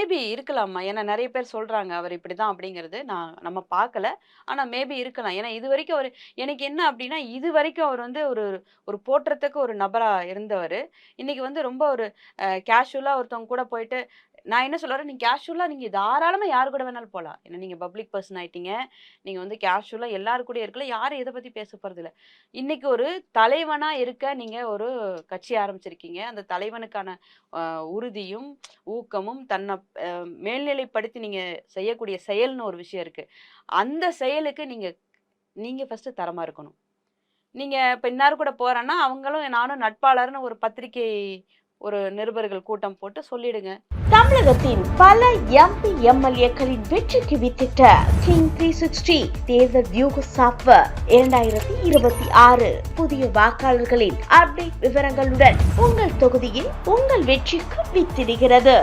Maybe இருக்கலாம்மா. ஏன்னா நெறைய பேர் சொல்றாங்க, அவர் இப்படிதான் அப்படிங்கிறது. நம்ம பார்க்கல. ஆனா மேபி இருக்கலாம். ஏன்னா இதுவரைக்கும் எனக்கு என்ன அப்படின்னா, இதுவரைக்கும் அவர் வந்து ஒரு ஒரு போற்றத்தக்க ஒரு நபரா இருந்தவரு. இன்னைக்கு வந்து ரொம்ப ஒரு கேஷுவலா ஒருத்தவங்க கூட போயிட்டு நான் என்ன சொல்ல வரேன், நீங்க கேஷுவலா நீங்க தாராளமா யார் கூட வேணாலும் போலாம். ஏன்னா நீங்க பப்ளிக் பெர்சன் ஆயிட்டீங்க. நீங்க வந்து கேஷுவலா எல்லார் கூடயும் இருக்கலாம். யாரும் எத பத்தி பேச போறதில்ல. இன்னைக்கு ஒரு தலைவனா இருக்க நீங்க ஒரு கட்சி ஆரம்பிச்சிருக்கீங்க. அந்த தலைவனுக்கான அ உறுதியும், ஊக்கமும் மேல்நிலைப்படுத்தி நீங்க செய்யக்கூடிய செயல்னு ஒரு விஷயம் இருக்கு. அந்த செயலுக்கு நீங்க நீங்க ஃபர்ஸ்ட்டு தரமா இருக்கணும். நீங்க இப்ப இன்னார் கூட போறேன்னா, அவங்களும் நானும் நட்பாளர்ன்னு ஒரு பத்திரிகை ஒரு நிருபர்கள் கூட்டம் போட்டு சொல்லிடுங்க. தமிழகத்தின் பல எம்பி எம்எல்ஏக்களின் வெற்றிக்கு வித்திட்ட கிங் 360 தேர்தல் வியூக சாப்ட்வேர் 2026 புதிய வாக்காளர்களின் அப்டேட் விவரங்களுடன் உங்கள் தொகுதியில் உங்கள் வெற்றிக்கு வித்திடுகிறது.